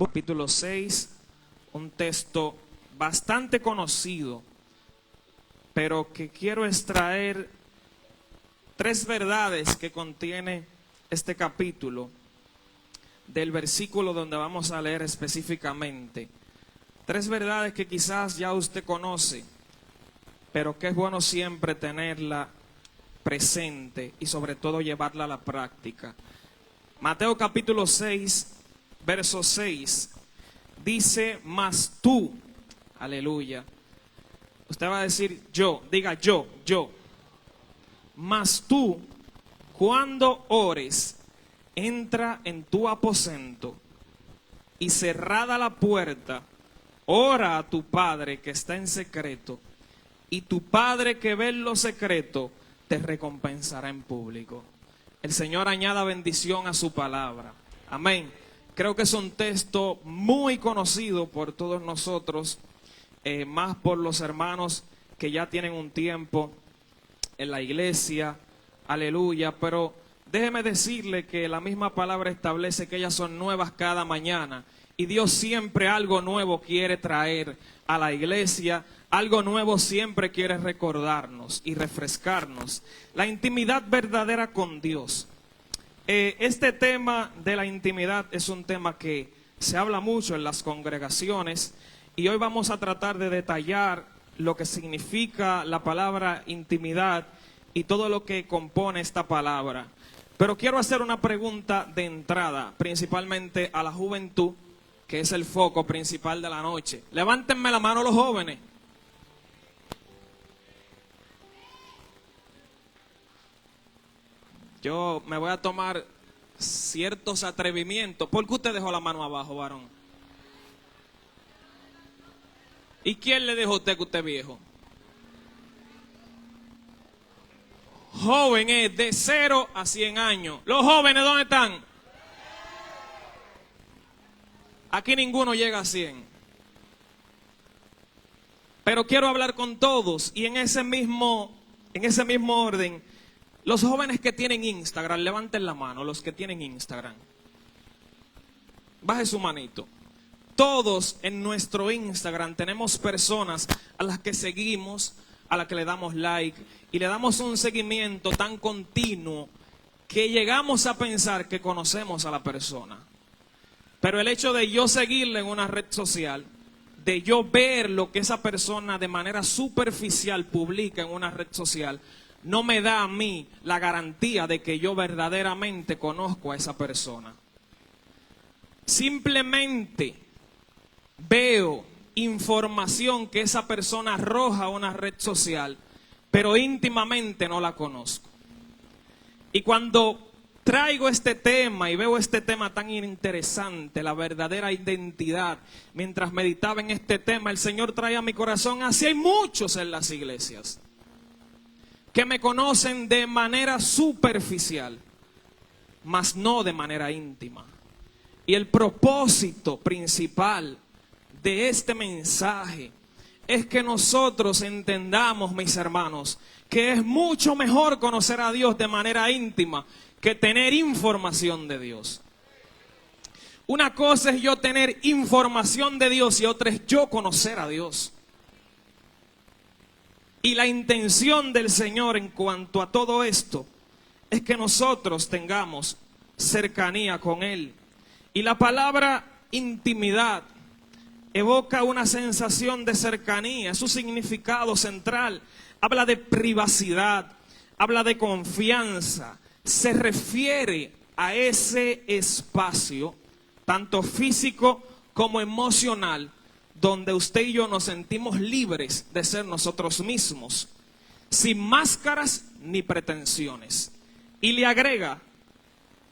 Capítulo 6, un texto bastante conocido, pero que quiero extraer tres verdades que contiene este capítulo, del versículo donde vamos a leer específicamente. Tres verdades que quizás ya usted conoce, pero que es bueno siempre tenerla presente y sobre todo llevarla a la práctica. Mateo capítulo 6, verso 6, dice: mas tú, aleluya. Usted va a decir yo, diga yo. Mas tú, cuando ores, entra en tu aposento y cerrada la puerta, ora a tu Padre que está en secreto, y tu Padre que ve en lo secreto te recompensará en público. El Señor añada bendición a su palabra. Amén. Creo que es un texto muy conocido por todos nosotros, más por los hermanos que ya tienen un tiempo en la iglesia. Aleluya. Pero déjeme decirle que la misma palabra establece que ellas son nuevas cada mañana. Y Dios siempre algo nuevo quiere traer a la iglesia. Algo nuevo siempre quiere recordarnos y refrescarnos. La intimidad verdadera con Dios. Este tema de la intimidad es un tema que se habla mucho en las congregaciones. Y hoy vamos a tratar de detallar lo que significa la palabra intimidad y todo lo que compone esta palabra. Pero quiero hacer una pregunta de entrada, principalmente a la juventud, que es el foco principal de la noche. Levántenme la mano los jóvenes. Yo me voy a tomar ciertos atrevimientos. ¿Por qué usted dejó la mano abajo, varón? ¿Y quién le dijo a usted que usted es viejo? Joven es de 0 a 100 años. ¿Los jóvenes dónde están? Aquí ninguno llega a 100. Pero quiero hablar con todos y en ese mismo orden. Los jóvenes que tienen Instagram, levanten la mano, los que tienen Instagram. Baje su manito. Todos en nuestro Instagram tenemos personas a las que seguimos, a las que le damos like y le damos un seguimiento tan continuo que llegamos a pensar que conocemos a la persona. Pero el hecho de yo seguirle en una red social, de yo ver lo que esa persona de manera superficial publica en una red social, no me da a mí la garantía de que yo verdaderamente conozco a esa persona. Simplemente veo información que esa persona arroja a una red social, pero íntimamente no la conozco. Y cuando traigo este tema y veo este tema tan interesante, la verdadera identidad, mientras meditaba en este tema, el Señor trae a mi corazón, así hay muchos en las iglesias que me conocen de manera superficial, mas no de manera íntima. Y el propósito principal de este mensaje es que nosotros entendamos, mis hermanos, que es mucho mejor conocer a Dios de manera íntima que tener información de Dios. Una cosa es yo tener información de Dios y otra es yo conocer a Dios. Y la intención del Señor en cuanto a todo esto es que nosotros tengamos cercanía con Él. Y la palabra intimidad evoca una sensación de cercanía, es su significado central. Habla de privacidad, habla de confianza, se refiere a ese espacio, tanto físico como emocional, donde usted y yo nos sentimos libres de ser nosotros mismos, sin máscaras ni pretensiones. Y le agrega,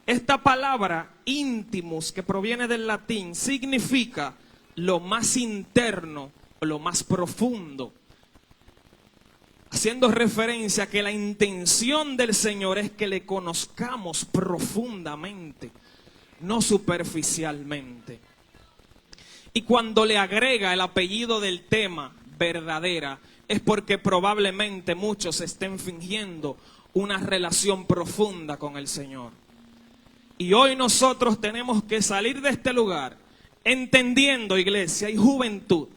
esta palabra íntimos, que proviene del latín, significa lo más interno o lo más profundo, haciendo referencia a que la intención del Señor es que le conozcamos profundamente, no superficialmente. Y cuando le agrega el apellido del tema, verdadera, es porque probablemente muchos estén fingiendo una relación profunda con el Señor. Y hoy nosotros tenemos que salir de este lugar entendiendo, iglesia y juventud,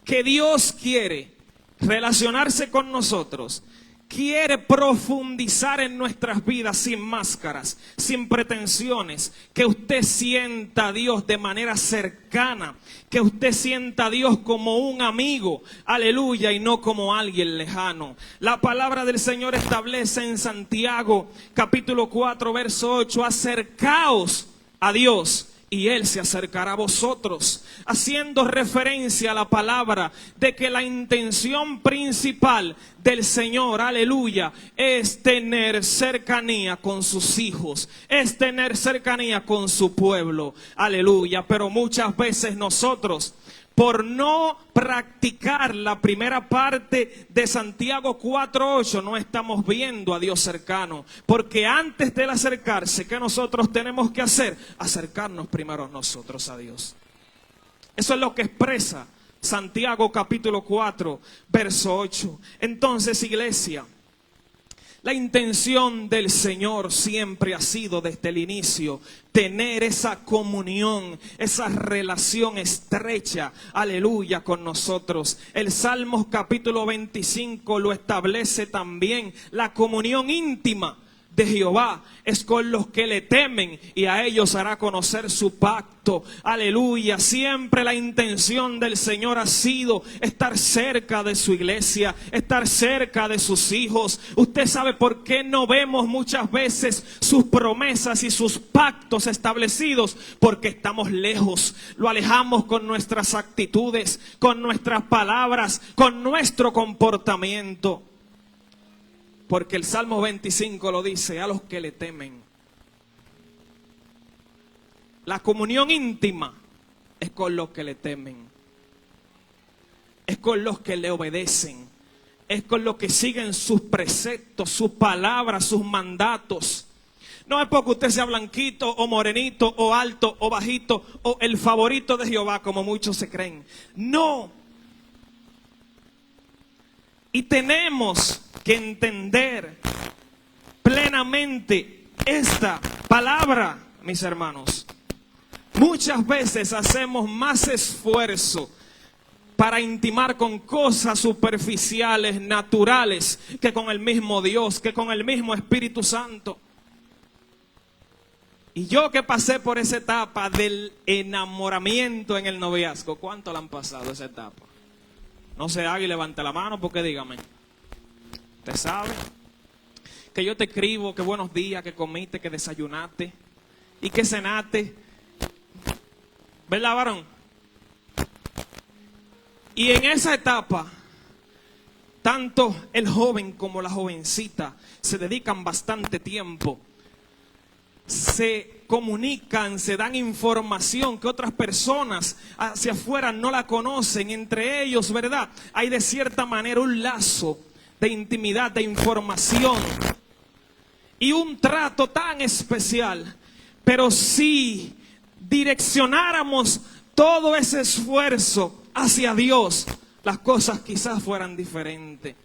que Dios quiere relacionarse con nosotros, quiere profundizar en nuestras vidas sin máscaras, sin pretensiones, que usted sienta a Dios de manera cercana, que usted sienta a Dios como un amigo, aleluya, y no como alguien lejano. La palabra del Señor establece en Santiago capítulo 4 verso 8, acercaos a Dios y Él se acercará a vosotros, haciendo referencia a la palabra de que la intención principal del Señor, aleluya, es tener cercanía con sus hijos, es tener cercanía con su pueblo, aleluya. Pero muchas veces nosotros, por no practicar la primera parte de Santiago 4:8, no estamos viendo a Dios cercano. Porque antes de él acercarse, ¿qué nosotros tenemos que hacer? Acercarnos primero nosotros a Dios. Eso es lo que expresa Santiago capítulo 4, verso 8. Entonces, iglesia, la intención del Señor siempre ha sido desde el inicio tener esa comunión, esa relación estrecha, aleluya, con nosotros. El Salmos capítulo 25 lo establece también. La comunión íntima de Jehová es con los que le temen y a ellos hará conocer su pacto. Aleluya. Siempre la intención del Señor ha sido estar cerca de su iglesia, estar cerca de sus hijos. Usted sabe por qué no vemos muchas veces sus promesas y sus pactos establecidos, porque estamos lejos. Lo alejamos con nuestras actitudes, con nuestras palabras, con nuestro comportamiento. Porque el Salmo 25 lo dice, a los que le temen. La comunión íntima es con los que le temen. Es con los que le obedecen. Es con los que siguen sus preceptos, sus palabras, sus mandatos. No es porque usted sea blanquito o morenito o alto o bajito o el favorito de Jehová como muchos se creen. No. Y tenemos que entender plenamente esta palabra, mis hermanos. Muchas veces hacemos más esfuerzo para intimar con cosas superficiales, naturales, que con el mismo Dios, que con el mismo Espíritu Santo. Y yo que pasé por esa etapa del enamoramiento en el noviazgo, ¿cuánto le han pasado esa etapa? No se haga y levante la mano porque dígame. Usted sabe que yo te escribo que buenos días, que comiste, que desayunaste y que cenaste. ¿Verdad, varón? Y en esa etapa, tanto el joven como la jovencita se dedican bastante tiempo. Se comunican, se dan información que otras personas hacia afuera no la conocen. Entre ellos, ¿verdad? Hay de cierta manera un lazo de intimidad, de información y un trato tan especial. Pero si direccionáramos todo ese esfuerzo hacia Dios, las cosas quizás fueran diferentes.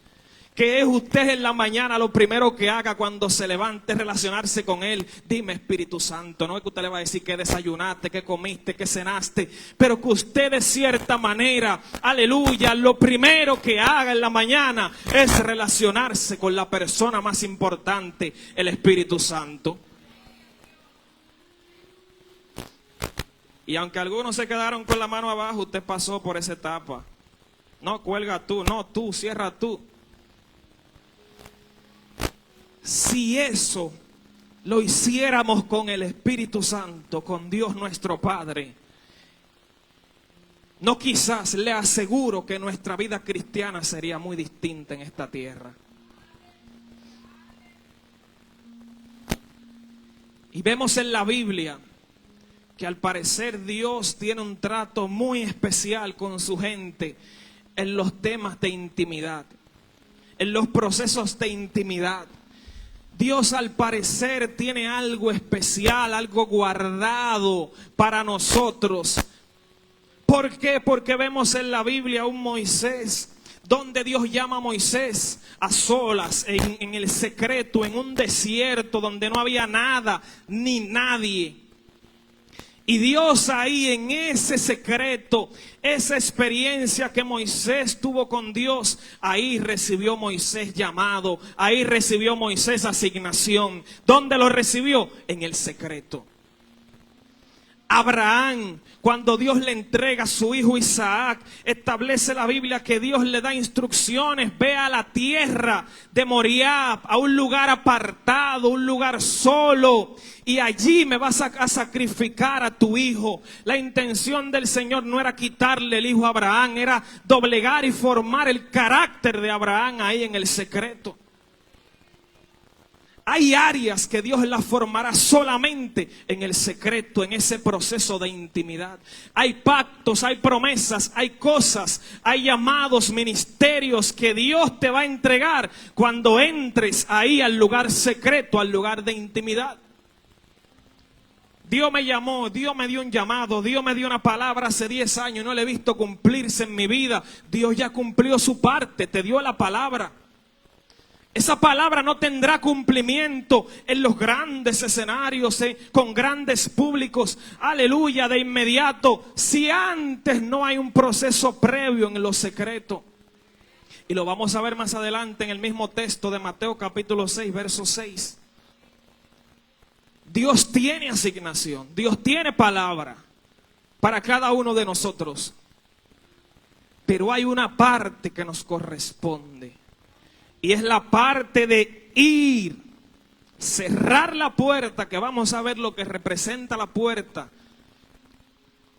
Que es usted en la mañana lo primero que haga cuando se levante, relacionarse con Él. Dime, Espíritu Santo, no es que usted le va a decir que desayunaste, que comiste, que cenaste, pero que usted de cierta manera, aleluya, lo primero que haga en la mañana es relacionarse con la persona más importante, el Espíritu Santo. Y aunque algunos se quedaron con la mano abajo, usted pasó por esa etapa. No, cuelga tú, no, tú, cierra tú. Si eso lo hiciéramos con el Espíritu Santo, con Dios nuestro Padre, no quizás, le aseguro que nuestra vida cristiana sería muy distinta en esta tierra. Y vemos en la Biblia que al parecer Dios tiene un trato muy especial con su gente en los temas de intimidad, en los procesos de intimidad. Dios al parecer tiene algo especial, algo guardado para nosotros. ¿Por qué? Porque vemos en la Biblia un Moisés, donde Dios llama a Moisés a solas, en el secreto, en un desierto donde no había nada ni nadie. Y Dios ahí en ese secreto, esa experiencia que Moisés tuvo con Dios, ahí recibió Moisés llamado, ahí recibió Moisés asignación. ¿Dónde lo recibió? En el secreto. Abraham, cuando Dios le entrega a su hijo Isaac, establece la Biblia que Dios le da instrucciones: ve a la tierra de Moriah, a un lugar apartado, un lugar solo, y allí me vas a sacrificar a tu hijo. La intención del Señor no era quitarle el hijo a Abraham, era doblegar y formar el carácter de Abraham ahí en el secreto. Hay áreas que Dios las formará solamente en el secreto, en ese proceso de intimidad. Hay pactos, hay promesas, hay cosas, hay llamados, ministerios que Dios te va a entregar cuando entres ahí al lugar secreto, al lugar de intimidad. Dios me llamó, Dios me dio un llamado, Dios me dio una palabra hace 10 años, no la he visto cumplirse en mi vida. Dios ya cumplió su parte, te dio la palabra. Esa palabra no tendrá cumplimiento en los grandes escenarios, con grandes públicos, aleluya, de inmediato, si antes no hay un proceso previo en lo secreto. Y lo vamos a ver más adelante en el mismo texto de Mateo capítulo 6, verso 6. Dios tiene asignación, Dios tiene palabra para cada uno de nosotros. Pero hay una parte que nos corresponde. Y es la parte de ir, cerrar la puerta, que vamos a ver lo que representa la puerta.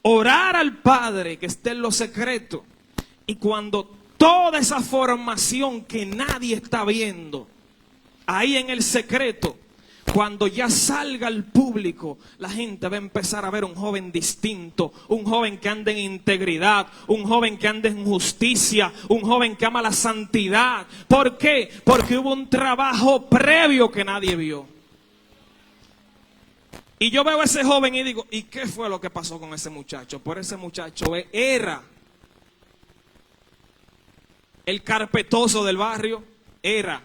Orar al Padre que esté en lo secreto. Y cuando toda esa formación que nadie está viendo, ahí en el secreto, cuando ya salga al público, la gente va a empezar a ver un joven distinto, un joven que anda en integridad, un joven que anda en justicia, un joven que ama la santidad. ¿Por qué? Porque hubo un trabajo previo que nadie vio. Y yo veo a ese joven y digo, ¿y qué fue lo que pasó con ese muchacho? Por ese muchacho era el carpetoso del barrio, era.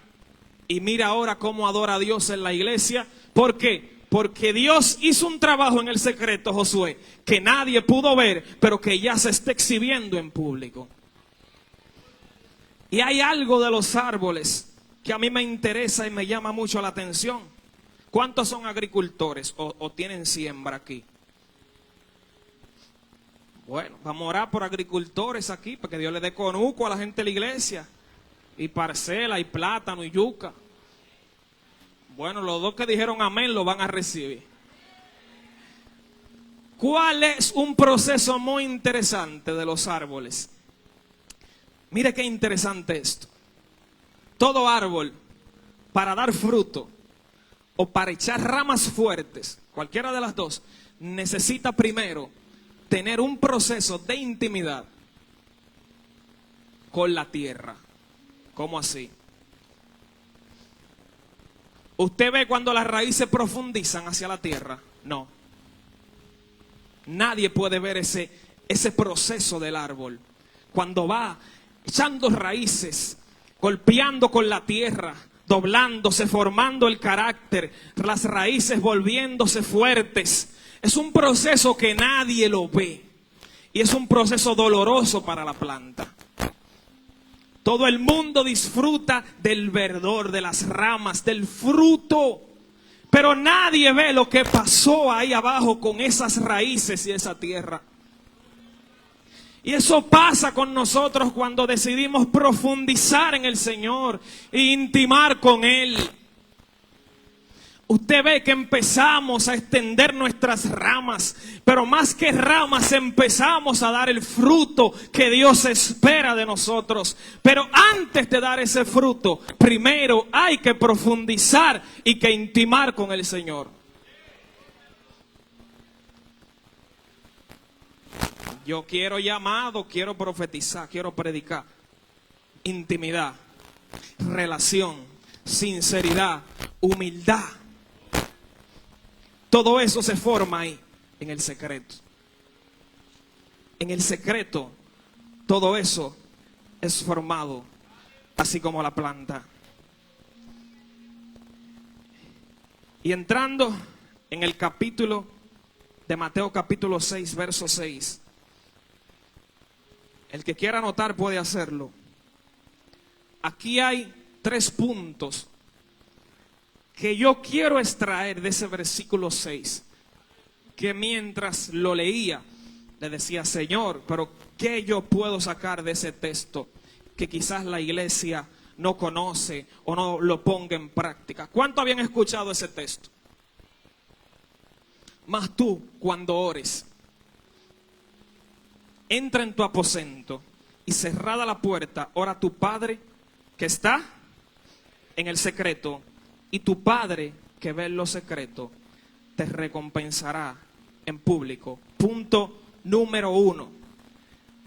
Y mira ahora cómo adora a Dios en la iglesia. ¿Por qué? Porque Dios hizo un trabajo en el secreto, Josué, que nadie pudo ver, pero que ya se está exhibiendo en público. Y hay algo de los árboles que a mí me interesa y me llama mucho la atención. ¿Cuántos son agricultores o tienen siembra aquí? Bueno, vamos a orar por agricultores aquí, para que Dios le dé conuco a la gente de la iglesia. Y parcela, y plátano, y yuca. Bueno, los dos que dijeron amén lo van a recibir. ¿Cuál es un proceso muy interesante de los árboles? Mire qué interesante esto. Todo árbol, para dar fruto o para echar ramas fuertes, cualquiera de las dos, necesita primero tener un proceso de intimidad con la tierra. ¿Cómo así? ¿Usted ve cuando las raíces profundizan hacia la tierra? No. Nadie puede ver ese proceso del árbol. Cuando va echando raíces, golpeando con la tierra, doblándose, formando el carácter, las raíces volviéndose fuertes. Es un proceso que nadie lo ve. Y es un proceso doloroso para la planta. Todo el mundo disfruta del verdor, de las ramas, del fruto. Pero nadie ve lo que pasó ahí abajo con esas raíces y esa tierra. Y eso pasa con nosotros cuando decidimos profundizar en el Señor e intimar con Él. Usted ve que empezamos a extender nuestras ramas, pero más que ramas empezamos a dar el fruto que Dios espera de nosotros. Pero antes de dar ese fruto, primero hay que profundizar y que intimar con el Señor. Yo quiero llamado, quiero profetizar, quiero predicar. Intimidad, relación, sinceridad, humildad. Todo eso se forma ahí, en el secreto. En el secreto, todo eso es formado, así como la planta. Y entrando en el capítulo de Mateo capítulo 6, verso 6. El que quiera anotar puede hacerlo. Aquí hay 3 puntos que yo quiero extraer de ese versículo 6, que mientras lo leía, le decía, Señor, pero ¿qué yo puedo sacar de ese texto que quizás la iglesia no conoce o no lo ponga en práctica? ¿Cuánto habían escuchado ese texto? Mas tú, cuando ores, entra en tu aposento y cerrada la puerta, ora a tu Padre que está en el secreto, y tu Padre que ve en lo secreto te recompensará en público. Punto número 1.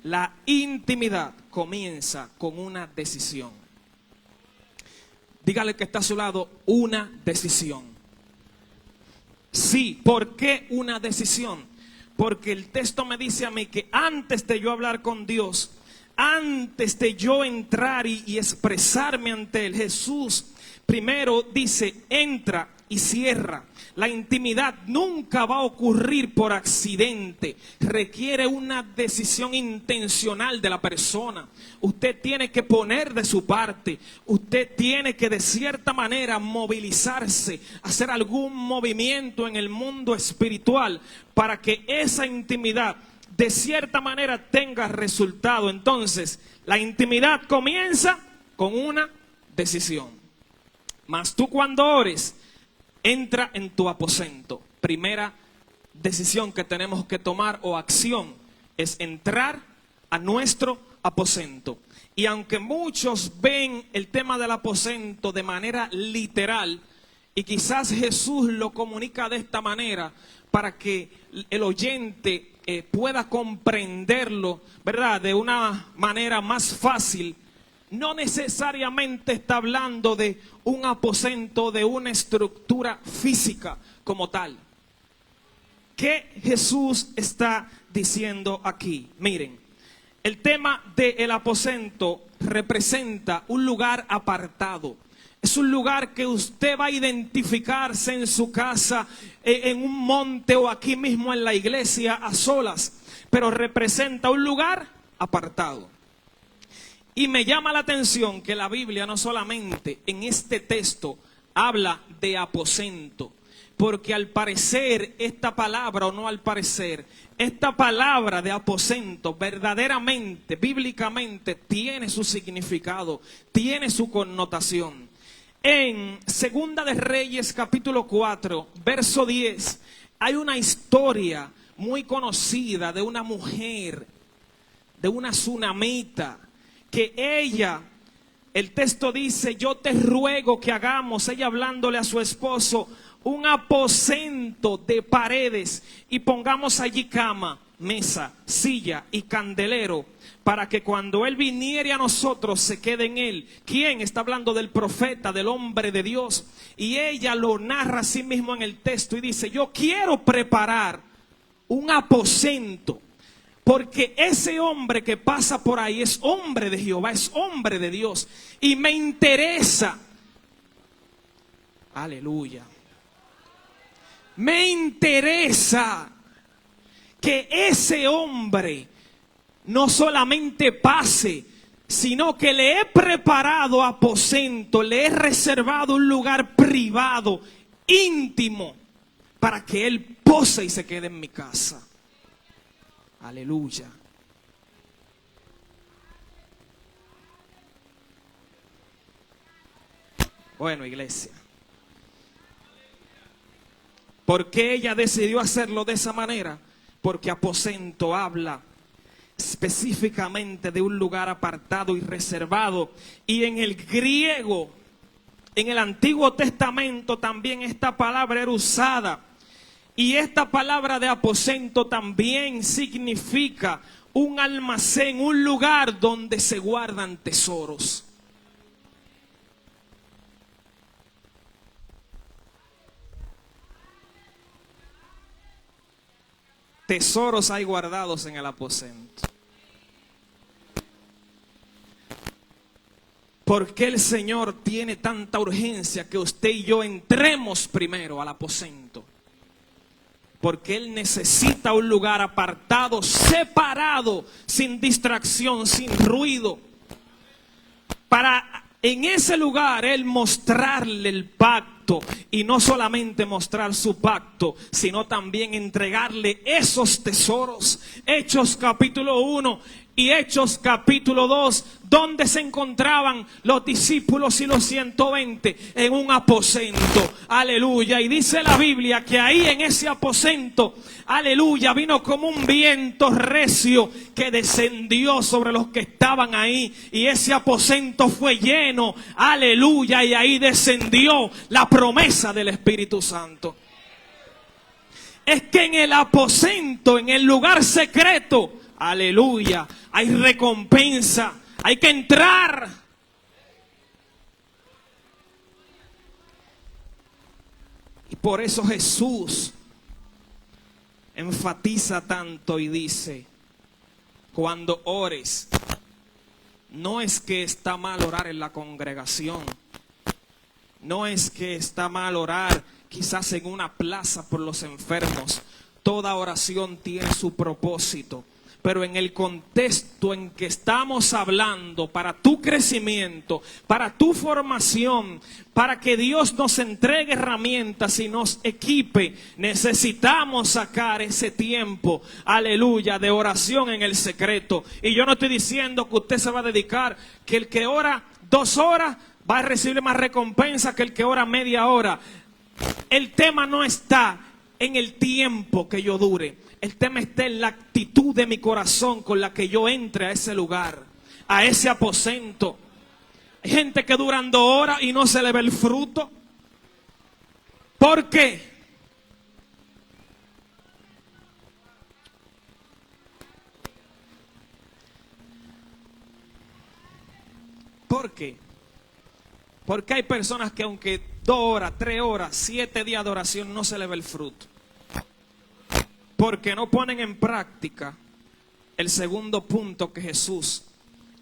La intimidad comienza con una decisión. Dígale que está a su lado, una decisión. Sí, ¿por qué una decisión? Porque el texto me dice a mí que antes de yo hablar con Dios, antes de yo entrar y expresarme ante Él, Jesús primero dice, entra y cierra. La intimidad nunca va a ocurrir por accidente. Requiere una decisión intencional de la persona. Usted tiene que poner de su parte. Usted tiene que de cierta manera movilizarse, hacer algún movimiento en el mundo espiritual para que esa intimidad de cierta manera tenga resultado. Entonces, la intimidad comienza con una decisión. Mas tú cuando ores, entra en tu aposento. Primera decisión que tenemos que tomar o acción es entrar a nuestro aposento. Y aunque muchos ven el tema del aposento de manera literal, y quizás Jesús lo comunica de esta manera para que el oyente pueda comprenderlo, ¿verdad?, de una manera más fácil. No necesariamente está hablando de un aposento, de una estructura física como tal. ¿Qué Jesús está diciendo aquí? Miren, el tema del aposento representa un lugar apartado. Es un lugar que usted va a identificarse en su casa, en un monte o aquí mismo en la iglesia a solas, pero representa un lugar apartado. Y me llama la atención que la Biblia no solamente en este texto habla de aposento, porque al parecer esta palabra, o no al parecer, esta palabra de aposento verdaderamente, bíblicamente, tiene su significado, tiene su connotación. En Segunda de Reyes capítulo 4, verso 10, hay una historia muy conocida de una mujer, de una tsunamita, que ella, el texto dice, yo te ruego que hagamos, ella hablándole a su esposo, un aposento de paredes y pongamos allí cama, mesa, silla y candelero, para que cuando Él viniere a nosotros se quede en Él. ¿Quién? Está hablando del profeta, del hombre de Dios. Y ella lo narra a sí mismo en el texto y dice, yo quiero preparar un aposento, porque ese hombre que pasa por ahí es hombre de Jehová, es hombre de Dios. Y me interesa, aleluya, me interesa que ese hombre no solamente pase, sino que le he preparado aposento, le he reservado un lugar privado, íntimo, para que él pose y se quede en mi casa. Aleluya. Bueno, iglesia, ¿por qué ella decidió hacerlo de esa manera? Porque aposento habla específicamente de un lugar apartado y reservado. Y en el griego, en el Antiguo Testamento también esta palabra era usada. Y esta palabra de aposento también significa un almacén, un lugar donde se guardan tesoros. Tesoros hay guardados en el aposento. ¿Por qué el Señor tiene tanta urgencia que usted y yo entremos primero al aposento? porque Él necesita un lugar apartado, separado, sin distracción, sin ruido, para en ese lugar Él mostrarle el pacto, y no solamente mostrar su pacto, sino también entregarle esos tesoros. Hechos capítulo 1 y Hechos capítulo 2, donde se encontraban los discípulos y los 120 en un aposento, aleluya. Y dice la Biblia que ahí en ese aposento, aleluya, vino como un viento recio que descendió sobre los que estaban ahí, y ese aposento fue lleno, aleluya, y ahí descendió la promesa del Espíritu Santo. Es que en el aposento, en el lugar secreto, aleluya, hay recompensa, hay que entrar. Y por eso Jesús enfatiza tanto y dice, cuando ores, no es que está mal orar en la congregación, no es que está mal orar quizás en una plaza por los enfermos. Toda oración tiene su propósito, pero en el contexto en que estamos hablando, para tu crecimiento, para tu formación, para que Dios nos entregue herramientas y nos equipe, necesitamos sacar ese tiempo, aleluya, de oración en el secreto. Y yo no estoy diciendo que usted se va a dedicar, que el que ora 2 horas va a recibir más recompensa que el que ora media hora. El tema no está en el tiempo que yo dure. El tema está en la actitud de mi corazón con la que yo entre a ese lugar, a ese aposento. Hay gente que duran 2 horas y no se le ve el fruto. ¿Por qué? ¿Por qué? Porque hay personas que aunque 2 horas, 3 horas, 7 días de oración no se le ve el fruto. Porque no ponen en práctica el segundo punto que Jesús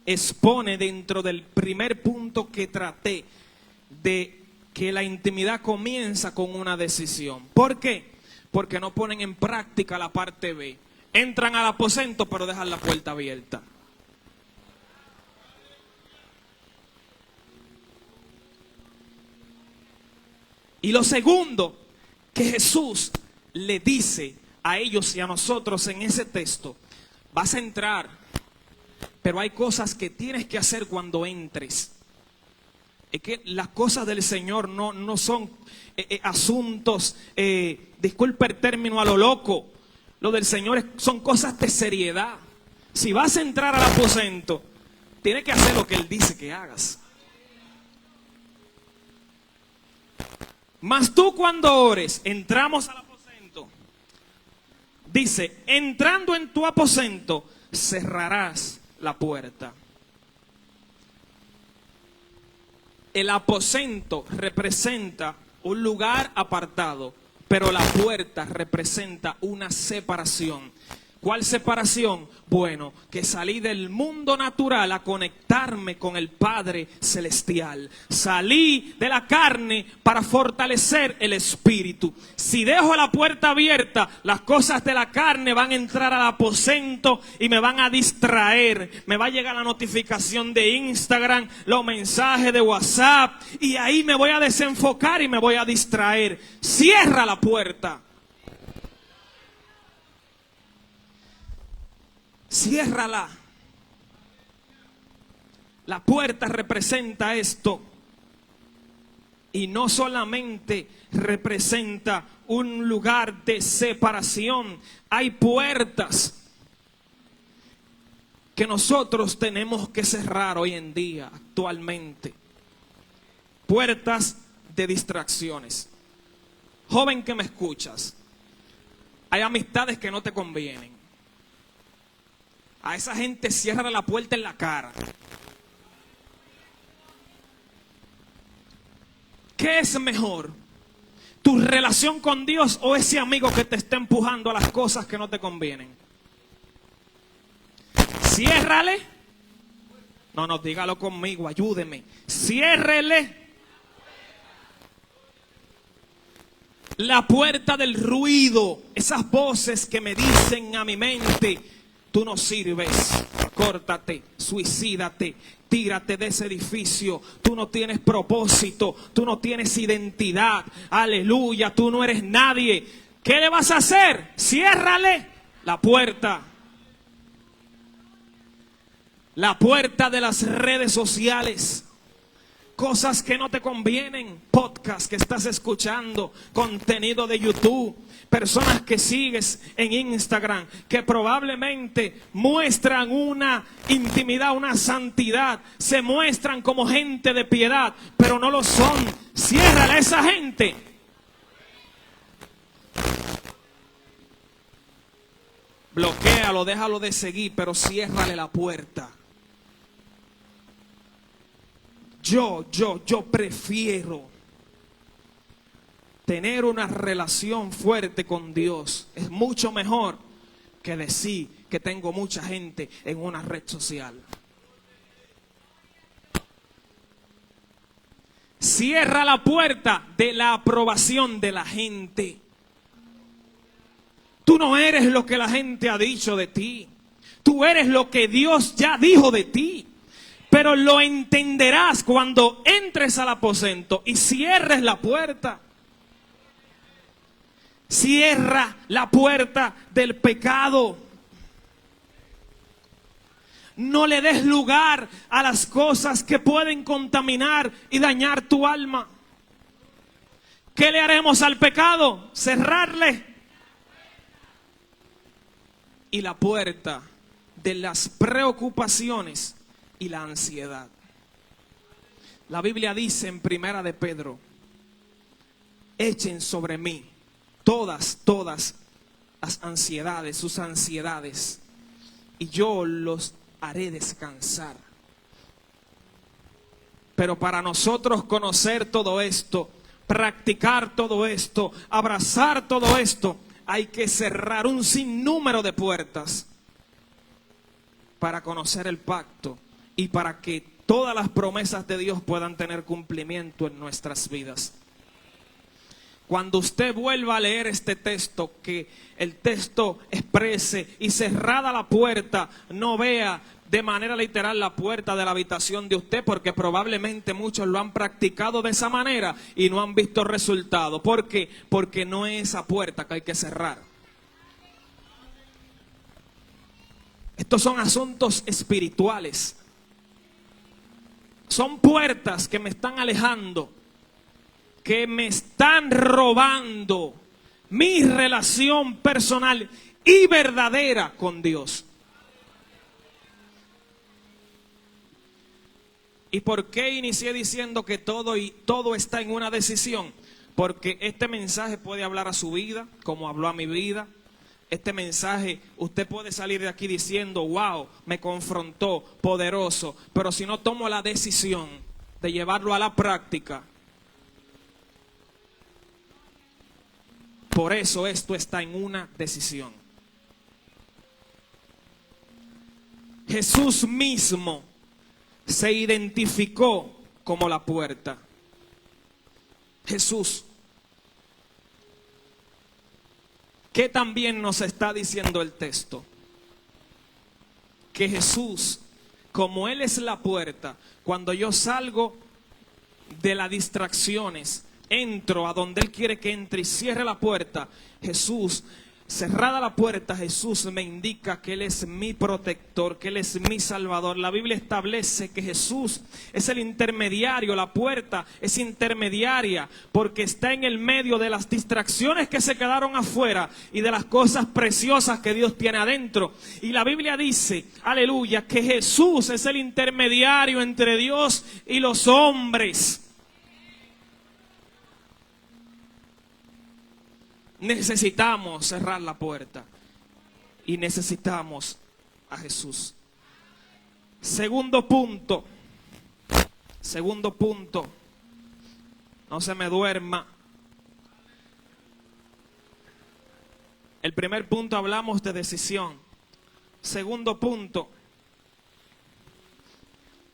expone dentro del primer punto que traté, de que la intimidad comienza con una decisión. ¿Por qué? Porque no ponen en práctica la parte B. Entran al aposento pero dejan la puerta abierta. Y lo segundo que Jesús le dice a ellos y a nosotros en ese texto: vas a entrar, pero hay cosas que tienes que hacer cuando entres. Es que las cosas del Señor no son asuntos, disculpe el término, a lo loco. Lo del Señor son cosas de seriedad. Si vas a entrar al aposento, tienes que hacer lo que Él dice que hagas. Mas tú cuando ores, entramos al aposento, dice, entrando en tu aposento, cerrarás la puerta. El aposento representa un lugar apartado, pero la puerta representa una separación. ¿Cuál separación? Bueno, que salí del mundo natural a conectarme con el Padre Celestial. Salí de la carne para fortalecer el espíritu. Si dejo la puerta abierta, las cosas de la carne van a entrar al aposento y me van a distraer. Me va a llegar la notificación de Instagram, los mensajes de WhatsApp, y ahí me voy a desenfocar y me voy a distraer. Cierra la puerta. Ciérrala. La puerta representa esto. Y no solamente representa un lugar de separación. Hay puertas que nosotros tenemos que cerrar hoy en día, actualmente. Puertas de distracciones. Joven que me escuchas, hay amistades que no te convienen. A esa gente cierra la puerta en la cara. ¿Qué es mejor? ¿Tu relación con Dios o ese amigo que te está empujando a las cosas que no te convienen? Ciérrale. No, dígalo conmigo, ayúdeme. Ciérrele. La puerta del ruido, esas voces que me dicen a mi mente, tú no sirves, córtate, suicídate, tírate de ese edificio, tú no tienes propósito, tú no tienes identidad, aleluya, tú no eres nadie. ¿Qué le vas a hacer? Ciérrale la puerta. La puerta de las redes sociales. Cosas que no te convienen, podcast que estás escuchando, contenido de YouTube, personas que sigues en Instagram, que probablemente muestran una intimidad, una santidad, se muestran como gente de piedad, pero no lo son. Ciérrale a esa gente. Bloquéalo, déjalo de seguir, pero ciérrale la puerta. Yo prefiero tener una relación fuerte con Dios. Es mucho mejor que decir que tengo mucha gente en una red social. Cierra la puerta de la aprobación de la gente. Tú no eres lo que la gente ha dicho de ti. Tú eres lo que Dios ya dijo de ti. Pero lo entenderás cuando entres al aposento y cierres la puerta. Cierra la puerta del pecado. No le des lugar a las cosas que pueden contaminar y dañar tu alma. ¿Qué le haremos al pecado? Cerrarle. Y la puerta de las preocupaciones y la ansiedad. La Biblia dice en Primera de Pedro: echen sobre mí todas las ansiedades, sus ansiedades, y yo los haré descansar. Pero para nosotros conocer todo esto, practicar todo esto, abrazar todo esto, hay que cerrar un sinnúmero de puertas para conocer el pacto y para que todas las promesas de Dios puedan tener cumplimiento en nuestras vidas. Cuando usted vuelva a leer este texto, que el texto exprese y cerrada la puerta, no vea de manera literal la puerta de la habitación de usted, porque probablemente muchos lo han practicado de esa manera y no han visto resultado. ¿Por qué? Porque no es esa puerta que hay que cerrar. Estos son asuntos espirituales. Son puertas que me están alejando, que me están robando mi relación personal y verdadera con Dios. ¿Y por qué inicié diciendo que todo está en una decisión? Porque este mensaje puede hablar a su vida, como habló a mi vida. Este mensaje, usted puede salir de aquí diciendo: wow, me confrontó, poderoso. Pero si no tomo la decisión de llevarlo a la práctica, por eso esto está en una decisión. Jesús mismo se identificó como la puerta. Jesús. ¿Qué también nos está diciendo el texto? Que Jesús, como Él es la puerta, cuando yo salgo de las distracciones, entro a donde Él quiere que entre y cierre la puerta, Jesús, cerrada la puerta, Jesús me indica que Él es mi protector, que Él es mi salvador. La Biblia establece que Jesús es el intermediario, la puerta es intermediaria, porque está en el medio de las distracciones que se quedaron afuera y de las cosas preciosas que Dios tiene adentro. Y la Biblia dice, aleluya, que Jesús es el intermediario entre Dios y los hombres. Necesitamos cerrar la puerta y necesitamos a Jesús. Segundo punto, no se me duerma. El primer punto hablamos de decisión. Segundo punto,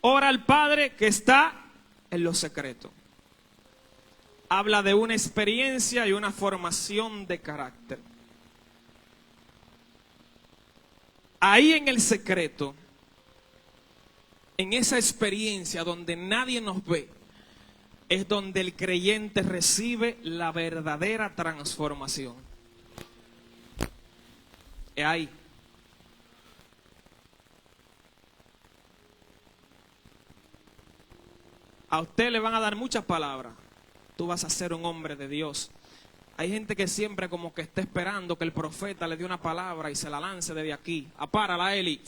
ora al Padre que está en lo secreto. habla de una experiencia y una formación de carácter. Ahí en el secreto, en esa experiencia donde nadie nos ve, es donde el creyente recibe la verdadera transformación. Es ahí. A usted le van a dar muchas palabras. Tú vas a ser un hombre de Dios. Hay gente que siempre como que está esperando que el profeta le dé una palabra y se la lance desde aquí. Apárala, Eli.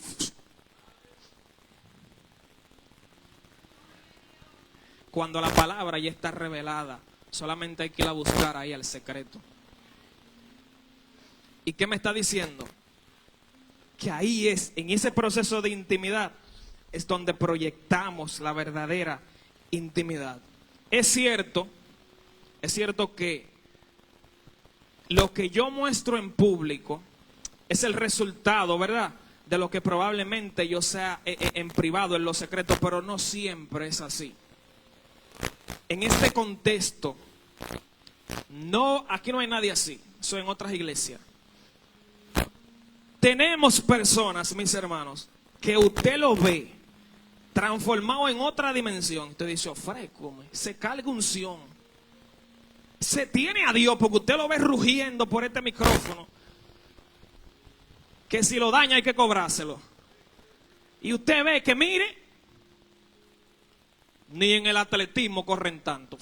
Cuando la palabra ya está revelada, solamente hay que ir a buscar ahí al secreto. ¿Y qué me está diciendo? Que ahí es, en ese proceso de intimidad, es donde proyectamos la verdadera intimidad. Es cierto que lo que yo muestro en público es el resultado, ¿verdad?, de lo que probablemente yo sea en privado, en lo secreto, pero no siempre es así. En este contexto, aquí no hay nadie así, eso en otras iglesias. Tenemos personas, mis hermanos, que usted lo ve transformado en otra dimensión. Usted dice, ofrezco, se carga unción. Se tiene a Dios porque usted lo ve rugiendo por este micrófono. Que si lo daña hay que cobrárselo. Y usted ve que, mire, ni en el atletismo corren tanto.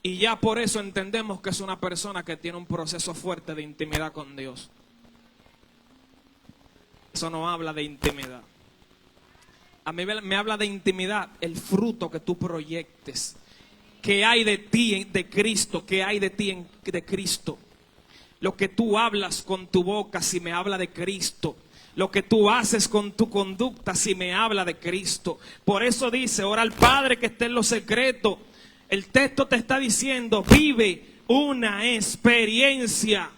Y ya por eso entendemos que es una persona que tiene un proceso fuerte de intimidad con Dios. Eso no habla de intimidad. A mí me habla de intimidad, el fruto que tú proyectes. ¿Qué hay de ti de Cristo? ¿Qué hay de ti de Cristo? Lo que tú hablas con tu boca, si me habla de Cristo. Lo que tú haces con tu conducta, si me habla de Cristo. Por eso dice, ora al Padre que esté en lo secreto. El texto te está diciendo, vive una experiencia.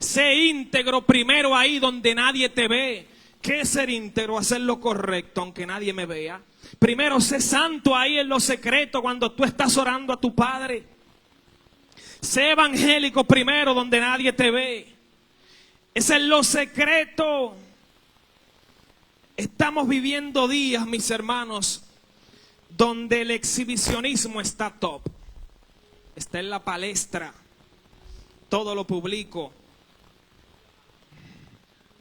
Sé íntegro primero ahí donde nadie te ve. ¿Qué es ser íntegro? Hacer lo correcto aunque nadie me vea. Primero sé santo ahí en lo secreto cuando tú estás orando a tu Padre. Sé evangélico primero donde nadie te ve. Es en lo secreto. Estamos viviendo días, mis hermanos, donde el exhibicionismo está top. Está en la palestra. Todo lo publico.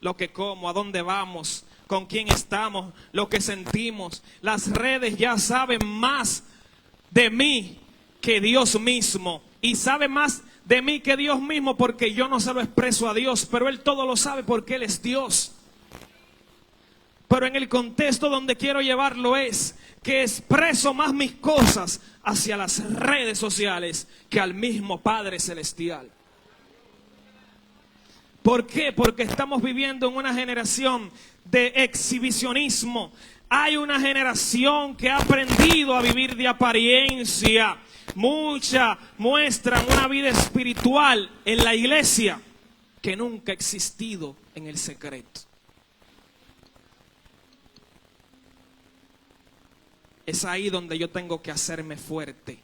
Lo que como, a dónde vamos, con quién estamos, lo que sentimos. Las redes ya saben más de mí que Dios mismo. Y sabe más de mí que Dios mismo porque yo no se lo expreso a Dios. Pero Él todo lo sabe porque Él es Dios. Pero en el contexto donde quiero llevarlo es que expreso más mis cosas hacia las redes sociales que al mismo Padre Celestial. ¿Por qué? Porque estamos viviendo en una generación de exhibicionismo. Hay una generación que ha aprendido a vivir de apariencia. Muchas muestran una vida espiritual en la iglesia que nunca ha existido en el secreto. Es ahí donde yo tengo que hacerme fuerte.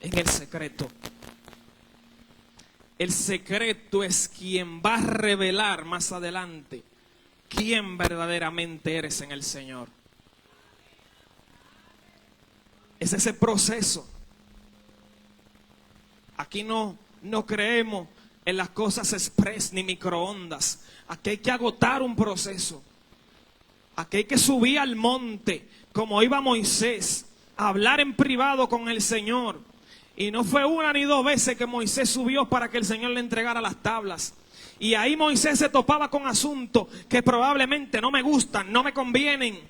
En el secreto. El secreto es quien va a revelar más adelante quién verdaderamente eres en el Señor. Es ese proceso. Aquí no creemos en las cosas express ni microondas. Aquí hay que agotar un proceso. Aquí hay que subir al monte, como iba Moisés, a hablar en privado con el Señor. Y no fue una ni dos veces que Moisés subió para que el Señor le entregara las tablas. Y ahí Moisés se topaba con asuntos que probablemente no me gustan, no me convienen.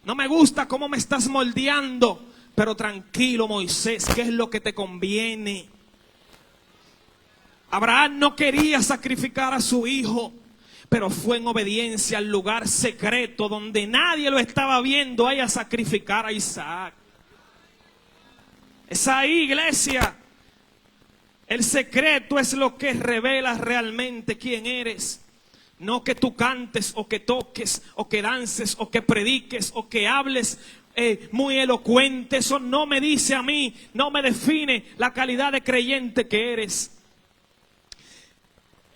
No me gusta cómo me estás moldeando. Pero tranquilo, Moisés, ¿qué es lo que te conviene? Abraham no quería sacrificar a su hijo, pero fue en obediencia al lugar secreto donde nadie lo estaba viendo ahí a sacrificar a Isaac. Es ahí, iglesia. El secreto es lo que revela realmente quién eres. No que tú cantes o que toques o que dances o que prediques o que hables muy elocuente. Eso no me dice a mí, no me define la calidad de creyente que eres.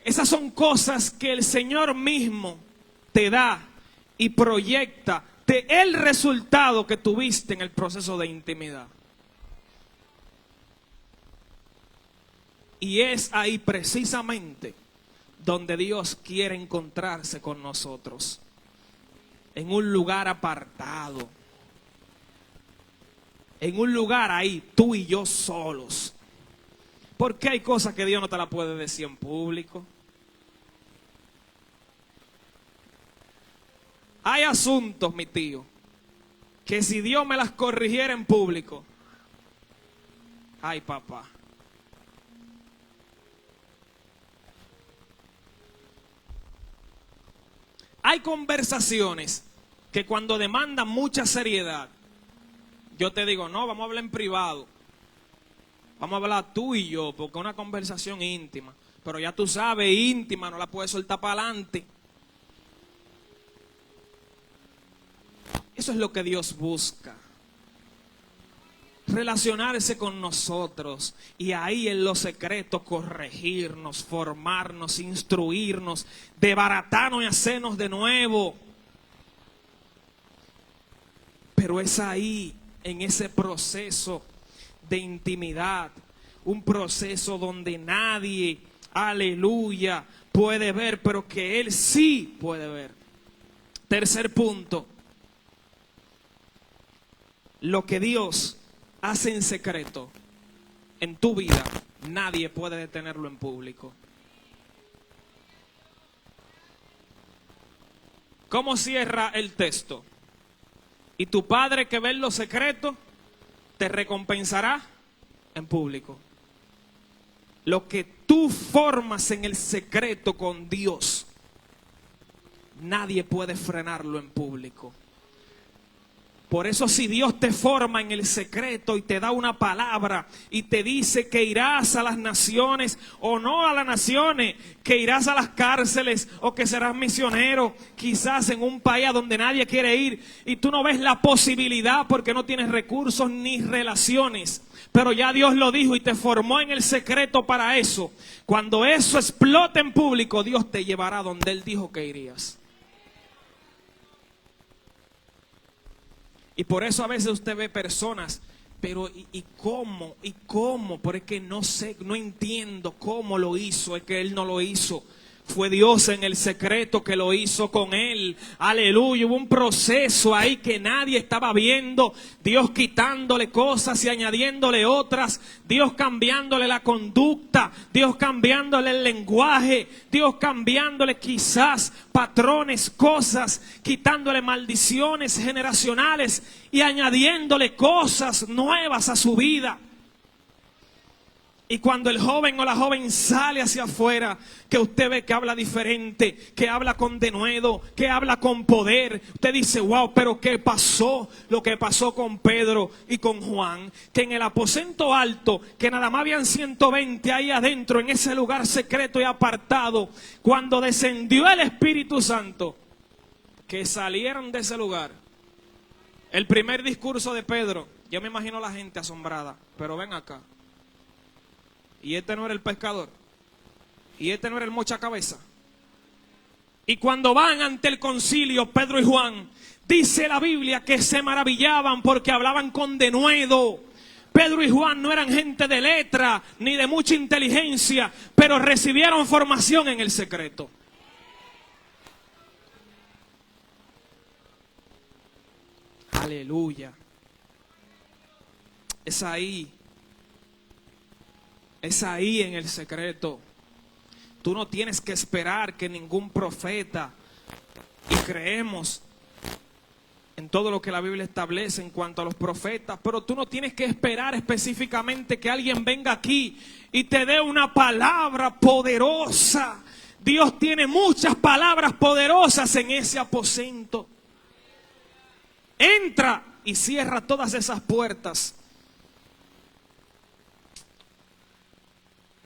Esas son cosas que el Señor mismo te da y proyecta de el resultado que tuviste en el proceso de intimidad. Y es ahí precisamente donde Dios quiere encontrarse con nosotros. En un lugar apartado. En un lugar ahí, tú y yo solos. Porque hay cosas que Dios no te las puede decir en público. Hay asuntos, mi tío, que si Dios me las corrigiera en público, ay papá. Hay conversaciones que cuando demandan mucha seriedad, yo te digo, no, vamos a hablar en privado. Vamos a hablar tú y yo, porque es una conversación íntima. Pero ya tú sabes, íntima, no la puedes soltar para adelante. Eso es lo que Dios busca. Relacionarse con nosotros y ahí en lo secreto corregirnos, formarnos, instruirnos, desbaratarnos y hacernos de nuevo. Pero es ahí, en ese proceso de intimidad, un proceso donde nadie, aleluya, puede ver, pero que Él sí puede ver. Tercer punto, lo que Dios hace en secreto en tu vida, nadie puede detenerlo en público. ¿Cómo cierra el texto? Y tu Padre que ve en lo secreto te recompensará en público. Lo que tú formas en el secreto con Dios, nadie puede frenarlo en público. Por eso si Dios te forma en el secreto y te da una palabra y te dice que irás a las naciones o no a las naciones, que irás a las cárceles o que serás misionero, quizás en un país a donde nadie quiere ir y tú no ves la posibilidad porque no tienes recursos ni relaciones, pero ya Dios lo dijo y te formó en el secreto para eso. Cuando eso explote en público, Dios te llevará donde Él dijo que irías. Y por eso a veces usted ve personas, pero ¿y cómo? ¿Y cómo? Porque no sé, no entiendo cómo lo hizo, es que Él no lo hizo. Fue Dios en el secreto que lo hizo con él. Aleluya, hubo un proceso ahí que nadie estaba viendo. Dios quitándole cosas y añadiéndole otras. Dios cambiándole la conducta. Dios cambiándole el lenguaje. Dios cambiándole quizás patrones, cosas. Quitándole maldiciones generacionales y añadiéndole cosas nuevas a su vida. Y cuando el joven o la joven sale hacia afuera, que usted ve que habla diferente, que habla con denuedo, que habla con poder, usted dice, wow, pero ¿qué pasó? Lo que pasó con Pedro y con Juan, que en el aposento alto, que nada más habían 120 ahí adentro, en ese lugar secreto y apartado, cuando descendió el Espíritu Santo, que salieron de ese lugar. El primer discurso de Pedro, yo me imagino a la gente asombrada, pero ven acá. Y este no era el pescador. Y este no era el mocha cabeza. Y cuando van ante el concilio, Pedro y Juan, dice la Biblia que se maravillaban porque hablaban con denuedo. Pedro y Juan no eran gente de letra ni de mucha inteligencia, pero recibieron formación en el secreto. Aleluya. Es ahí. Es ahí en el secreto. Tú no tienes que esperar que ningún profeta, y creemos en todo lo que la Biblia establece en cuanto a los profetas, pero tú no tienes que esperar específicamente que alguien venga aquí y te dé una palabra poderosa. Dios tiene muchas palabras poderosas en ese aposento. Entra y cierra todas esas puertas.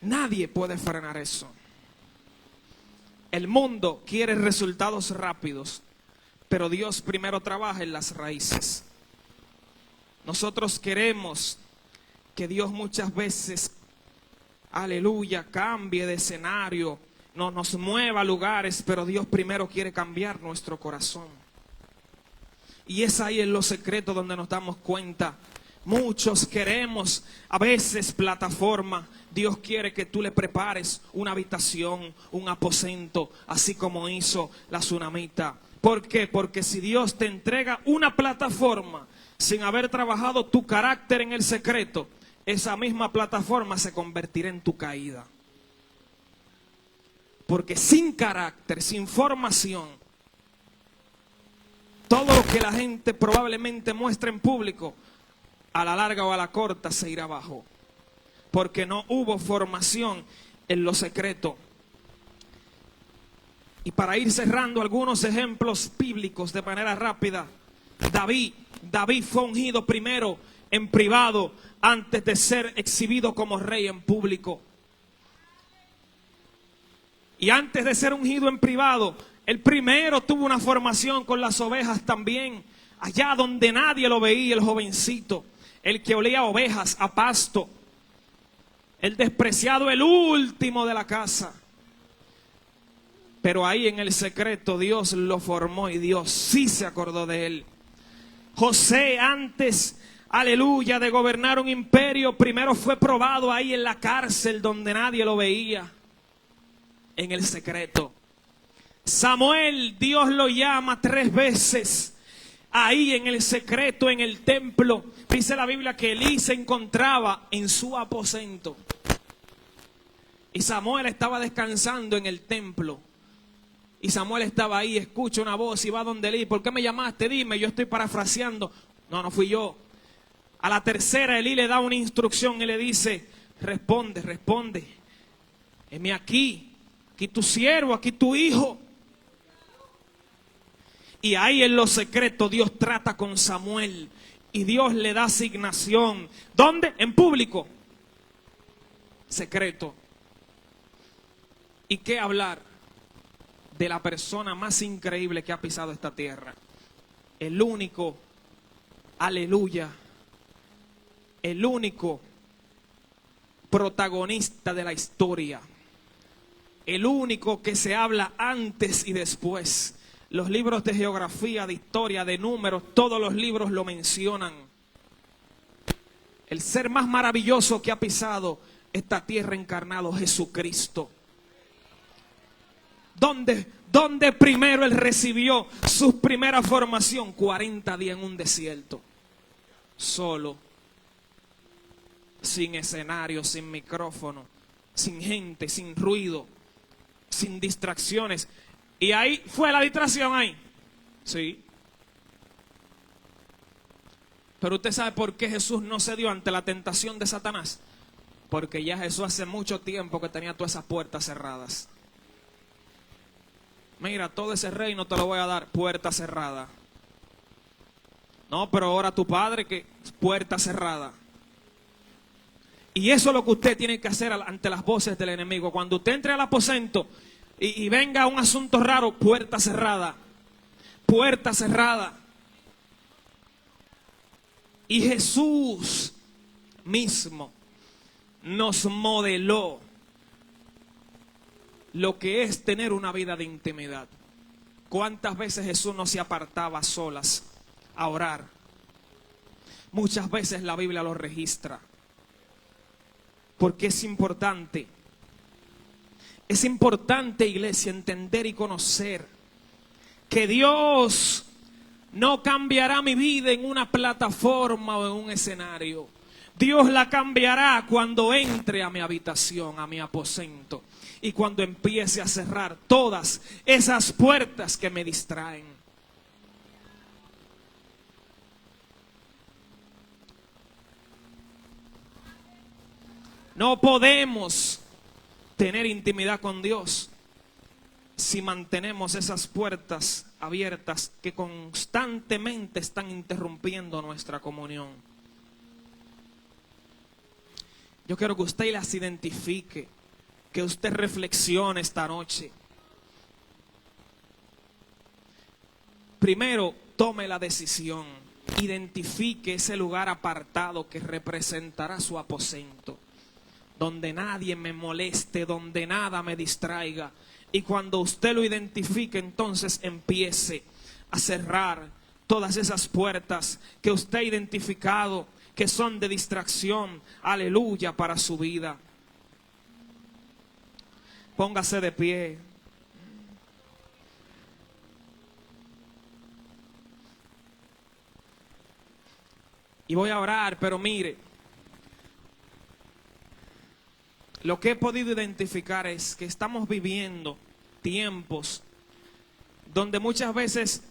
Nadie puede frenar eso. El mundo quiere resultados rápidos, pero Dios primero trabaja en las raíces. Nosotros queremos que Dios muchas veces, aleluya, cambie de escenario, no nos mueva a lugares, pero Dios primero quiere cambiar nuestro corazón. Y es ahí en los secretos donde nos damos cuenta. Muchos queremos a veces plataforma. Dios quiere que tú le prepares una habitación, un aposento, así como hizo la tsunamita. ¿Por qué? Porque si Dios te entrega una plataforma sin haber trabajado tu carácter en el secreto, esa misma plataforma se convertirá en tu caída. Porque sin carácter, sin formación, todo lo que la gente probablemente muestre en público, a la larga o a la corta se irá abajo. Porque no hubo formación en lo secreto. Y para ir cerrando algunos ejemplos bíblicos de manera rápida. David fue ungido primero en privado antes de ser exhibido como rey en público. Y antes de ser ungido en privado, él primero tuvo una formación con las ovejas también. Allá donde nadie lo veía, el jovencito, el que olía a ovejas, a pasto, el despreciado, el último de la casa. Pero ahí en el secreto Dios lo formó y Dios sí se acordó de él. José, antes, aleluya, de gobernar un imperio, primero fue probado ahí en la cárcel donde nadie lo veía, en el secreto. Samuel, Dios lo llama 3 veces. Ahí en el secreto, en el templo, dice la Biblia que Elí se encontraba en su aposento. Y Samuel estaba descansando en el templo. Y Samuel estaba ahí, escucha una voz y va donde Elí. ¿Por qué me llamaste? Dime, yo estoy parafraseando. No fui yo. A la tercera Elí le da una instrucción y le dice, responde. Heme aquí tu siervo, aquí tu hijo. Y ahí en lo secreto Dios trata con Samuel y Dios le da asignación. ¿Dónde? En público. Secreto. ¿Y qué hablar de la persona más increíble que ha pisado esta tierra? El único, aleluya, el único protagonista de la historia. El único que se habla antes y después. Los libros de geografía, de historia, de números, todos los libros lo mencionan. El ser más maravilloso que ha pisado esta tierra encarnado, Jesucristo. ¿Dónde primero él recibió su primera formación? 40 días en un desierto. Solo. Sin escenario, sin micrófono, sin gente, sin ruido, sin distracciones. Y ahí fue la distracción ahí. Sí. Pero usted sabe por qué Jesús no cedió ante la tentación de Satanás. Porque ya Jesús hace mucho tiempo que tenía todas esas puertas cerradas. Mira, todo ese reino te lo voy a dar, puerta cerrada. No, pero ahora tu padre, que puerta cerrada. Y eso es lo que usted tiene que hacer ante las voces del enemigo. Cuando usted entre al aposento y venga un asunto raro, puerta cerrada. Puerta cerrada. Y Jesús mismo nos modeló lo que es tener una vida de intimidad. ¿Cuántas veces Jesús no se apartaba a solas a orar? Muchas veces la Biblia lo registra. Porque es importante. Es importante, iglesia, entender y conocer que Dios no cambiará mi vida en una plataforma o en un escenario. Dios la cambiará cuando entre a mi habitación, a mi aposento, y cuando empiece a cerrar todas esas puertas que me distraen. No podemos tener intimidad con Dios si mantenemos esas puertas abiertas que constantemente están interrumpiendo nuestra comunión. Yo quiero que usted las identifique, que usted reflexione esta noche. Primero, tome la decisión. identifique ese lugar apartado que representará su aposento, donde nadie me moleste, donde nada me distraiga. Y cuando usted lo identifique, entonces empiece a cerrar todas esas puertas que usted ha identificado que son de distracción, aleluya, para su vida. Póngase de pie. Y voy a orar, pero mire, lo que he podido identificar es que estamos viviendo tiempos donde muchas veces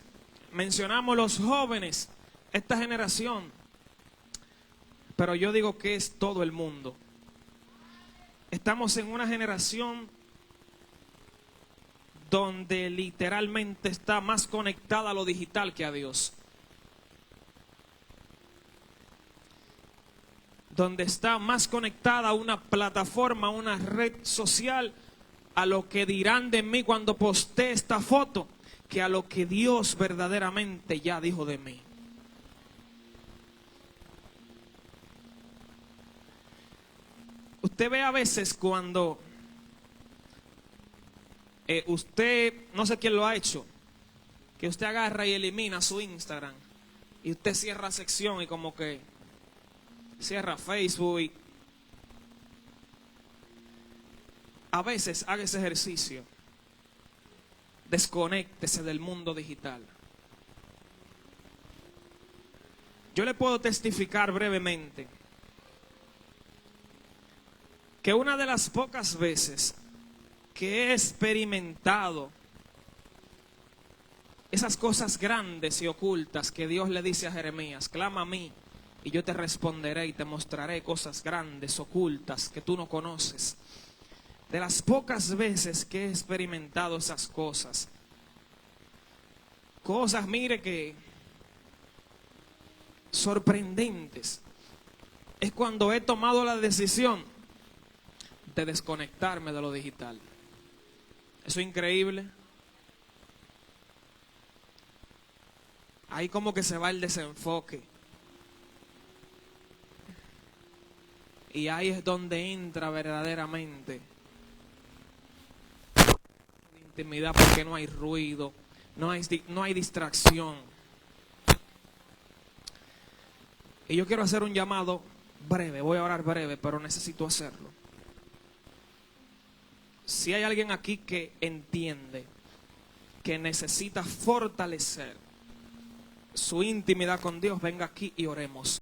mencionamos los jóvenes, esta generación, pero yo digo que es todo el mundo. Estamos en una generación donde literalmente está más conectada a lo digital que a Dios. Donde está más conectada a una plataforma, a una red social, a lo que dirán de mí cuando postee esta foto, que a lo que Dios verdaderamente ya dijo de mí. Usted ve a veces cuando usted, no sé quién lo ha hecho, que usted agarra y elimina su Instagram y usted cierra sección y como que cierra Facebook. Y a veces haga ese ejercicio. Desconéctese del mundo digital. Yo le puedo testificar brevemente que una de las pocas veces que he experimentado esas cosas grandes y ocultas que Dios le dice a Jeremías: clama a mí y yo te responderé y te mostraré cosas grandes, ocultas, que tú no conoces. De las pocas veces que he experimentado esas cosas, mire, que sorprendentes, es cuando he tomado la decisión de desconectarme de lo digital. Eso es increíble. Ahí como que se va el desenfoque. Y ahí es donde entra verdaderamente la intimidad, porque no hay ruido, no hay distracción. Y yo quiero hacer un llamado breve, voy a orar breve, pero necesito hacerlo. Si hay alguien aquí que entiende que necesita fortalecer su intimidad con Dios, venga aquí y oremos.